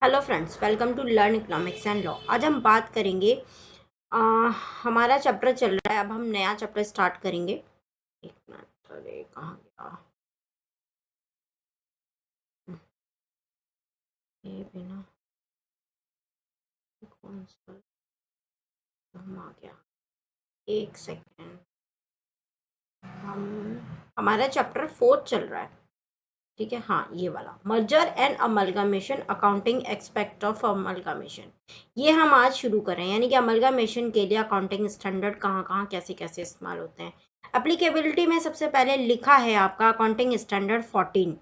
Hello friends, welcome to learn economics and law. आज हम बात करेंगे आ, हमारा चैप्टर चल रहा है। अब हम नया चैप्टर स्टार्ट करेंगे। एक मिनट, अरे कहाँ गया ये बिना कौन सा हम आ गया। एक सेकेंड। हम हमारा चैप्टर 4 चल रहा है, ठीक है। हाँ, ये वाला merger and amalgamation, accounting expect of amalgamation, ये हम आज शुरू कर रहे हैं। यानी कि अमलगामेशन के लिए अकाउंटिंग स्टैंडर्ड कहाँ कहाँ कैसे कैसे इस्तेमाल होते हैं। एप्लीकेबिलिटी में सबसे पहले लिखा है आपका accounting standard 14,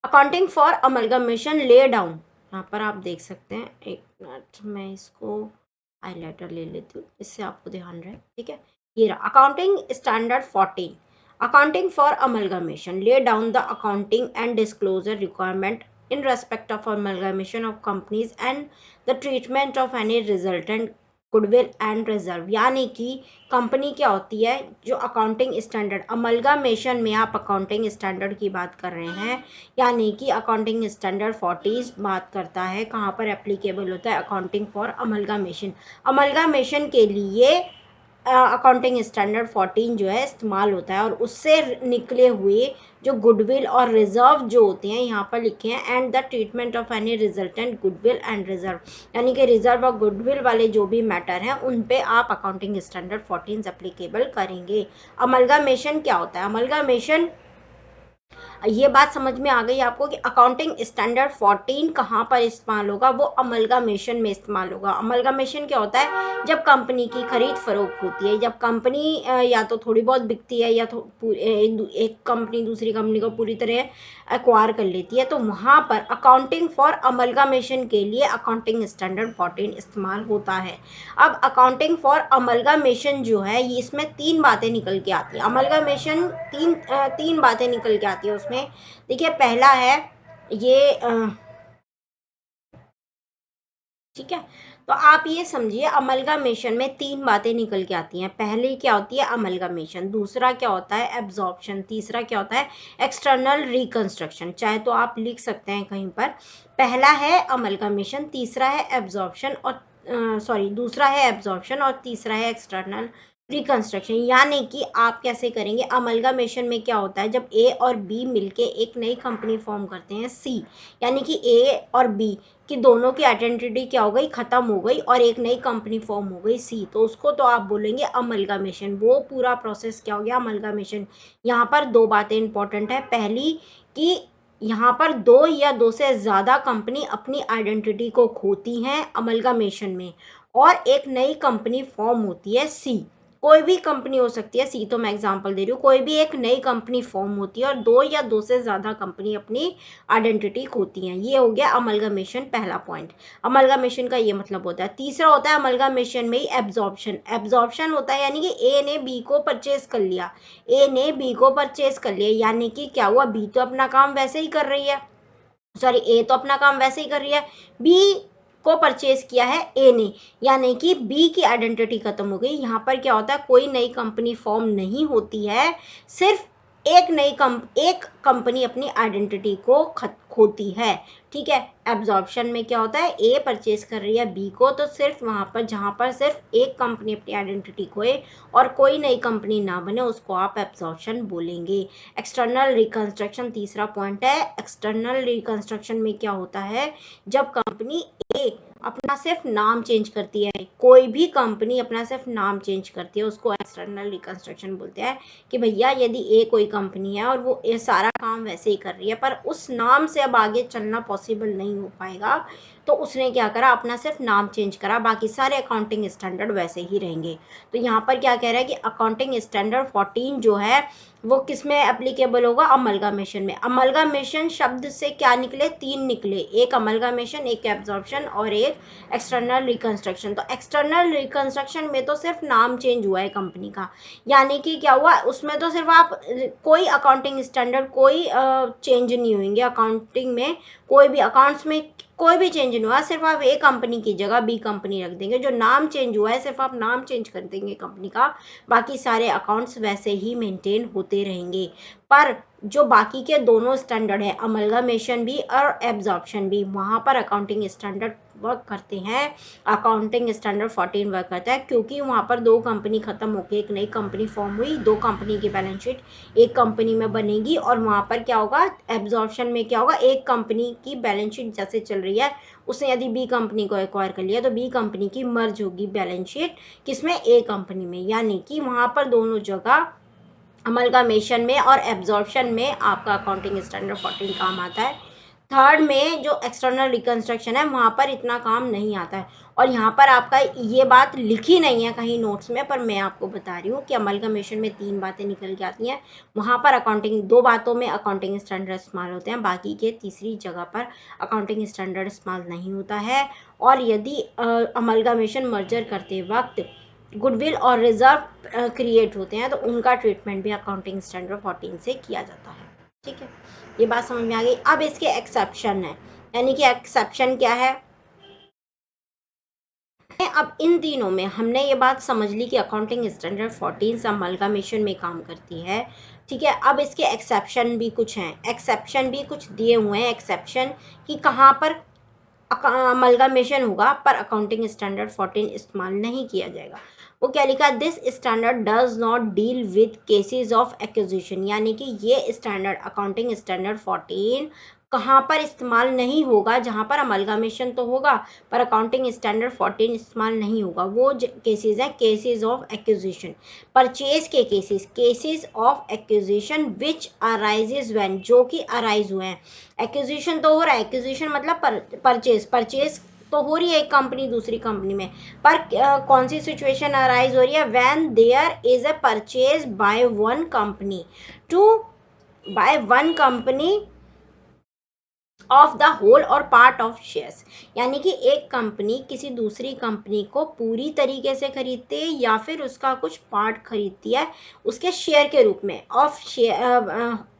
accounting for amalgamation lay down. यहाँ पर आप देख सकते हैं। एक मिनट, मैं इसको हाईलाइटर ले लेती हूँ, इससे आपको ध्यान रहे, ठीक है। ये रहा accounting standard 14, accounting for amalgamation, lay down the accounting and disclosure requirement in respect of amalgamation of companies and the treatment of any resultant goodwill and reserve. यानी कि कंपनी क्या होती है, जो अकाउंटिंग स्टैंडर्ड अमलगामेशन में आप अकाउंटिंग स्टैंडर्ड की बात कर रहे हैं, यानी कि अकाउंटिंग स्टैंडर्ड 40 बात करता है कहाँ पर एप्लीकेबल होता है, अकाउंटिंग फॉर अमलगामेशन। अमलगामेशन के लिए अकाउंटिंग स्टैंडर्ड 14 जो है इस्तेमाल होता है, और उससे निकले हुए जो गुडविल और रिजर्व जो होते हैं यहाँ पर लिखे हैं, and the treatment of any resultant goodwill and reserve, यानी कि रिजर्व और गुडविल वाले जो भी मैटर हैं उन पे आप अकाउंटिंग स्टैंडर्ड 14 एप्लीकेबल करेंगे। अमलगामेशन क्या होता है? अमलगामेशन, ये बात समझ में आ गई आपको कि अकाउंटिंग स्टैंडर्ड 14 कहाँ पर इस्तेमाल होगा, वो अमलगामेशन में इस्तेमाल होगा। अमलगामेशन क्या होता है? जब कंपनी की खरीद फरोख्त होती है, जब कंपनी या तो थोड़ी बहुत बिकती है या तो एक कंपनी दूसरी कंपनी को पूरी तरह एक्वायर कर लेती है, तो वहाँ पर अकाउंटिंग फॉर अमलगामेशन के लिए अकाउंटिंग स्टैंडर्ड 14 इस्तेमाल होता है। अब अकाउंटिंग फॉर अमलगामेशन जो है, ये इसमें 3 बातें निकल के आती हैं। अमलगामेशन तीन बातें निकल के आती है उसमें। देखिए, पहला है ये ठीक है। तो आप ये समझिए, अमलगामेशन में 3 बातें निकल के आती हैं। पहली क्या होती है? अमलगामेशन। दूसरा क्या होता है? एब्जॉर्प्शन। तीसरा क्या होता है? External reconstruction. चाहे तो आप लिख सकते हैं कहीं पर, पहला है अमलगामेशन, तीसरा है एब्जॉर्प्शन और दूसरा है एब्जॉर्प्शन और तीसरा है एक्सटर्नल रिकंस्ट्रक्शन। यानी कि आप कैसे करेंगे? अमलगामेशन में क्या होता है, जब ए और बी मिलके एक नई कंपनी फॉर्म करते हैं, सी, यानी कि ए और बी कि दोनों की आइडेंटिटी क्या हो गई? खत्म हो गई, और एक नई कंपनी फॉर्म हो गई, सी, तो उसको तो आप बोलेंगे अमलगामेशन। वो पूरा प्रोसेस क्या हो गया? अमलगामेशन। यहाँ पर 2 बातें इंपॉर्टेंट है। पहली कि यहाँ पर 2 या 2 से ज़्यादा कंपनी अपनी आइडेंटिटी को खोती हैं अमलगामेशन में, और एक नई कंपनी फॉर्म होती है, सी। कोई भी कंपनी हो सकती है, सी तो मैं एग्जांपल दे रही हूँ, कोई भी एक नई कंपनी फॉर्म होती है और 2 या 2 से ज़्यादा कंपनी अपनी आइडेंटिटी खोती हैं। ये हो गया अमलगामेशन, पहला पॉइंट। अमलगामेशन का ये मतलब होता है। तीसरा होता है अमलगामेशन में ही एब्जॉर्प्शन। एब्जॉर्प्शन होता है यानी कि ए ने बी को परचेज कर लिया, ए ने बी को परचेज कर लिया, यानी कि क्या हुआ? बी तो अपना काम वैसे ही कर रही है, सॉरी, ए तो अपना काम वैसे ही कर रही है, बी को परचेज किया है ए ने, यानी कि बी की आइडेंटिटी खत्म हो गई। यहाँ पर क्या होता है? कोई नई कंपनी फॉर्म नहीं होती है, सिर्फ एक कंपनी अपनी आइडेंटिटी को खोती है, ठीक है। एब्जॉर्प्शन में क्या होता है? ए परचेज कर रही है बी को, तो सिर्फ वहाँ पर जहाँ पर सिर्फ एक कंपनी अपनी आइडेंटिटी खोए और कोई नई कंपनी ना बने, उसको आप एब्जॉर्प्शन बोलेंगे। एक्सटर्नल रिकंस्ट्रक्शन तीसरा पॉइंट है। एक्सटर्नल रिकंस्ट्रक्शन में क्या होता है? जब कंपनी ए अपना सिर्फ नाम चेंज करती है, कोई भी कंपनी अपना सिर्फ नाम चेंज करती है, उसको एक्सटर्नल रिकंस्ट्रक्शन बोलते हैं। कि भैया यदि ए कोई कंपनी है और वो ये सारा काम वैसे ही कर रही है, पर उस नाम से अब आगे चलना पॉसिबल नहीं हो पाएगा, तो उसने क्या करा? अपना सिर्फ नाम चेंज करा, बाकी सारे अकाउंटिंग स्टैंडर्ड वैसे ही रहेंगे। तो यहाँ पर क्या कह रहा है कि अकाउंटिंग स्टैंडर्ड 14 जो है वो किस में एप्लीकेबल होगा? अमलगामेशन में। अमलगामेशन शब्द से क्या निकले? 3 निकले, एक अमलगामेशन, एक एब्जॉर्प्शन और एक एक्सटर्नल रिकंस्ट्रक्शन। तो एक्सटर्नल रिकंस्ट्रक्शन में तो सिर्फ नाम चेंज हुआ है कंपनी का, यानी कि क्या हुआ? उसमें तो सिर्फ आप कोई अकाउंटिंग स्टैंडर्ड कोई चेंज नहीं होंगे। अकाउंटिंग में कोई भी अकाउंट्स में कोई भी चेंज नहीं हुआ, सिर्फ आप ए कंपनी की जगह बी कंपनी रख देंगे। जो नाम चेंज हुआ है सिर्फ आप नाम चेंज कर देंगे कंपनी का, बाकी सारे अकाउंट्स वैसे ही मेंटेन होते रहेंगे। पर जो बाकी के दोनों स्टैंडर्ड है, अमलगामेशन भी और एब्जॉर्प्शन भी, वहाँ पर अकाउंटिंग स्टैंडर्ड वर्क करते हैं, अकाउंटिंग स्टैंडर्ड 14 वर्क करता है, क्योंकि वहाँ पर दो कंपनी खत्म होकर एक नई कंपनी फॉर्म हुई, दो कंपनी की बैलेंस शीट एक कंपनी में बनेगी, और वहाँ पर क्या होगा, एब्जॉर्प्शन में क्या होगा, एक कंपनी की बैलेंस शीट जैसे चल रही है, उसने यदि बी कंपनी को एक्वायर कर लिया तो बी कंपनी की मर्ज होगी बैलेंस शीट किसमें, ए कंपनी में। यानी कि वहाँ पर दोनों जगह अमलगामेशन में और एब्जॉर्प्शन में आपका अकाउंटिंग स्टैंडर्ड 14 काम आता है। थर्ड में जो एक्सटर्नल रिकंस्ट्रक्शन है वहाँ पर इतना काम नहीं आता है, और यहाँ पर आपका ये बात लिखी नहीं है कहीं नोट्स में, पर मैं आपको बता रही हूँ कि अमलगामेशन में 3 बातें निकल के आती हैं, वहाँ पर अकाउंटिंग 2 बातों में अकाउंटिंग स्टैंडर्ड इस्तेमाल होते हैं, बाकी के तीसरी जगह पर अकाउंटिंग स्टैंडर्ड इस्तेमाल नहीं होता है। और यदि अमलगामेशन मर्जर करते वक्त गुडविल और रिजर्व क्रिएट होते हैं तो उनका ट्रीटमेंट भी अकाउंटिंग स्टैंडर्ड 14 से किया जाता है। ठीक है, ये बात समझ में आ गई। अब इसके एक्सेप्शन है, यानी कि एक्सेप्शन क्या है। अब इन तीनों में हमने ये बात समझ ली कि अकाउंटिंग स्टैंडर्ड 14 अमलगामेशन में काम करती है। ठीक है, अब इसके एक्सेप्शन भी कुछ हैं, एक्सेप्शन भी कुछ दिए हुए हैं, एक्सेप्शन कि कहाँ पर अमलगामेशन होगा पर अकाउंटिंग स्टैंडर्ड 14 इस्तेमाल नहीं किया जाएगा। वो क्या लिखा, this standard does not deal with cases of acquisition, यानी कि ये स्टैंडर्ड अकाउंटिंग स्टैंडर्ड 14 कहाँ पर इस्तेमाल नहीं होगा, जहाँ पर अमलगामेशन तो होगा पर अकाउंटिंग स्टैंडर्ड 14 इस्तेमाल नहीं होगा। वो केसेस हैं केसेस ऑफ एक्विजिशन, परचेज के cases, cases of acquisition which arises when, जो कि अराइज हुए हैं। एक्विजिशन तो हो रहा है, एक्विजिशन मतलब परचेज, परचेज तो हो रही है एक कंपनी दूसरी कंपनी में, पर कौन सी सिचुएशन अराइज हो रही है, when there is a purchase by one company to buy one company of the whole और पार्ट ऑफ शेयर्स, यानी कि एक कंपनी किसी दूसरी कंपनी को पूरी तरीके से खरीदती है या फिर उसका कुछ पार्ट खरीदती है उसके शेयर के रूप में,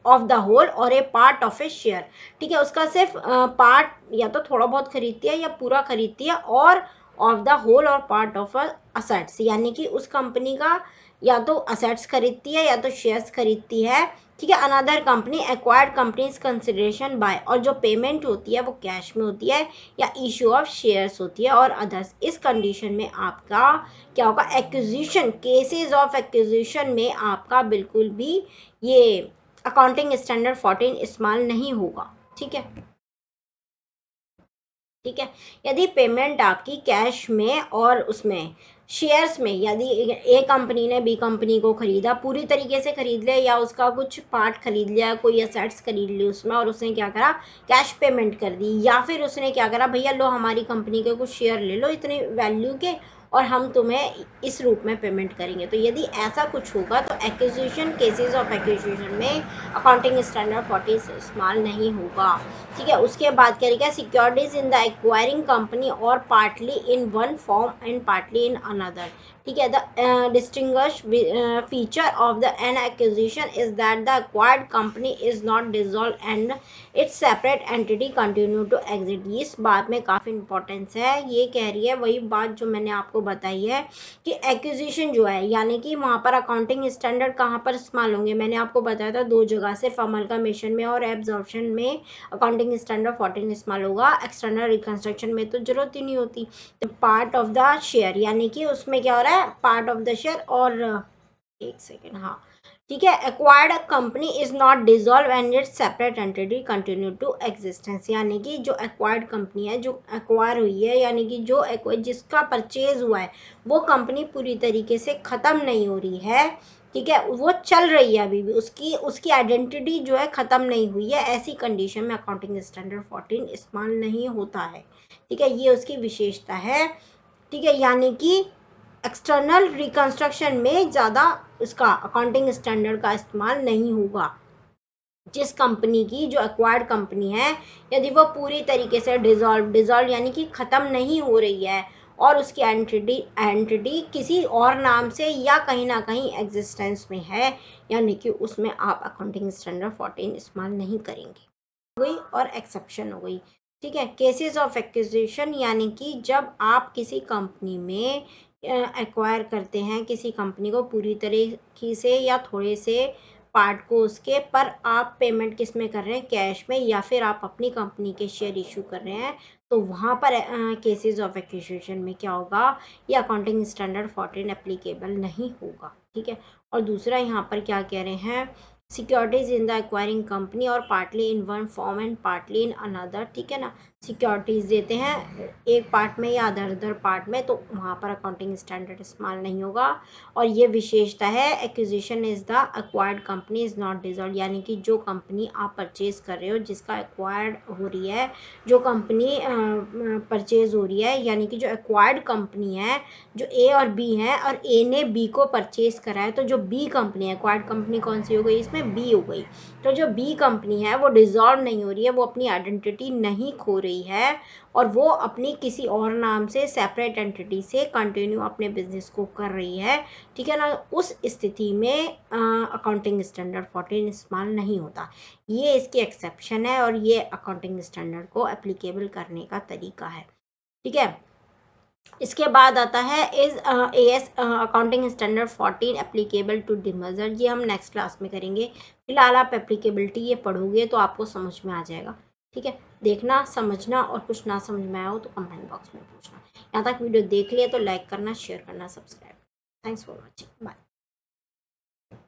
ऑफ द होल और ए पार्ट ऑफ ए शेयर। ठीक है, उसका सिर्फ पार्ट या तो थोड़ा बहुत खरीदती है या पूरा खरीदती है, और ऑफ द होल और पार्ट ऑफ असेट्स, यानी कि उस कंपनी का या तो असेट्स खरीदती है या तो शेयर्स खरीदती है। ठीक है, another company acquired company's consideration by, और जो पेमेंट होती है वो कैश में होती है या इशू ऑफ शेयर्स होती है और अदर्स। इस कंडीशन में आपका क्या होगा, एक्विजिशन, केसेस ऑफ एक्विजिशन में आपका बिल्कुल भी ये अकाउंटिंग स्टैंडर्ड 14 इस्तेमाल नहीं होगा। ठीक है, ठीक है, यदि पेमेंट आपकी कैश में और उसमें शेयर्स में, यदि ए कंपनी ने बी कंपनी को खरीदा, पूरी तरीके से खरीद लिया या उसका कुछ पार्ट खरीद लिया, कोई असेट्स खरीद ली उसमें, और उसने क्या करा, कैश पेमेंट कर दी, या फिर उसने क्या करा, भैया लो हमारी कंपनी के कुछ शेयर ले लो इतने वैल्यू के और हम तुम्हें इस रूप में पेमेंट करेंगे, तो यदि ऐसा कुछ होगा तो एक्विजिशन, केसेस ऑफ एक्विजिशन में अकाउंटिंग स्टैंडर्ड 14 इस्तेमाल नहीं होगा। ठीक है, उसके बाद क्या लिखा है, securities in the acquiring company और partly in one form and partly in another. ठीक है, the distinguish feature of the an acquisition is that the acquired company is not dissolve and its separate entity continue to exit. इस बात में काफ़ी importance है, ये कह रही है वही बात जो मैंने आपको बताई है कि एक्विजिशन जो है, यानी कि वहाँ पर अकाउंटिंग स्टैंडर्ड कहाँ पर इस्तेमाल होंगे, मैंने आपको बताया था 2 जगह, सिर्फ अमलगामेशन में और एब्जॉर्प्शन में अकाउंटिंग स्टैंडर्ड 14 इस्तेमाल होगा, एक्सटर्नल रिकंस्ट्रक्शन में तो जरूरत ही नहीं होती। पार्ट ऑफ द शेयर, यानी कि उसमें क्या हो रहा है, पार्ट ऑफ द शेयर, और एक सेकेंड, हाँ ठीक है, acquired company is not dissolve and its separate entity continue to existence, यानी कि जो एक्वायर्ड कंपनी है, जो एक्वायर हुई है, यानी कि जो जिसका परचेज हुआ है वो कंपनी पूरी तरीके से खत्म नहीं हो रही है। ठीक है, वो चल रही है अभी भी, उसकी उसकी आइडेंटिटी जो है खत्म नहीं हुई है, ऐसी कंडीशन में अकाउंटिंग स्टैंडर्ड 14 इस्तेमाल नहीं होता है। ठीक है, ये उसकी विशेषता है। ठीक है, यानी कि एक्सटर्नल रिकंस्ट्रक्शन में ज़्यादा इसका अकाउंटिंग स्टैंडर्ड का इस्तेमाल नहीं होगा। जिस कंपनी की, जो एक्वायर्ड कंपनी है, यदि वो पूरी तरीके से डिसॉल्व यानी कि ख़त्म नहीं हो रही है और उसकी एंटिटी किसी और नाम से या कहीं ना कहीं एग्जिस्टेंस में है, यानी कि उसमें आप अकाउंटिंग स्टैंडर्ड 14 इस्तेमाल नहीं करेंगे। हो गई, और एक्सेप्शन हो गई। ठीक है। केसेस ऑफ एक्विजिशन यानी कि जब आप किसी कंपनी में एक्वायर करते हैं किसी कंपनी को पूरी तरीके से या थोड़े से पार्ट को उसके, पर आप पेमेंट किस में कर रहे हैं, कैश में, या फिर आप अपनी कंपनी के शेयर इशू कर रहे हैं, तो वहाँ पर केसेस ऑफ एक्विजिशन में क्या होगा, ये अकाउंटिंग स्टैंडर्ड 14 एप्लीकेबल नहीं होगा। ठीक है। और दूसरा यहाँ पर क्या कह रहे हैं, securities in the acquiring company और partly in one form and partly in another. ठीक है ना, सिक्योरिटीज देते हैं एक पार्ट में या अदर पार्ट में, तो वहाँ पर अकाउंटिंग स्टैंडर्ड इस्तेमाल नहीं होगा। और ये विशेषता है, acquisition is the acquired company is not dissolve, यानी कि जो कंपनी आप परचेज कर रहे हो, जिसका एक्वायर्ड हो रही है, जो कंपनी परचेज हो रही है, यानी कि जो एक्वायर्ड कंपनी है, जो ए और बी है, और ए ने बी को परचेज करा है, तो जो बी कंपनी है, एक्वायर्ड कंपनी कौन सी हो गई, इसमें बी हो गई, तो जो बी कंपनी है वो डिसॉल्व नहीं हो रही है, वो अपनी आइडेंटिटी नहीं खो रही है, और वो अपनी किसी और नाम से सेपरेट एंटिटी से कंटिन्यू अपने बिजनेस को कर रही है। ठीक है ना, उस स्थिति में अकाउंटिंग स्टैंडर्ड 14 इस्तेमाल नहीं होता। ये इसकी एक्सेप्शन है और ये अकाउंटिंग स्टैंडर्ड को एप्लीकेबल करने का तरीका है। ठीक है। इसके बाद आता है is AS accounting standard 14 applicable to demerger, ये हम नेक्स्ट क्लास में करेंगे। फिलहाल आप एप्लीकेबिलिटी ये पढ़ोगे तो आपको समझ में आ जाएगा। ठीक है, देखना समझना, और कुछ ना समझ में आया हो तो कमेंट बॉक्स में पूछना। यहाँ तक वीडियो देख लिया तो लाइक करना, शेयर करना, subscribe. Thanks for watching, bye.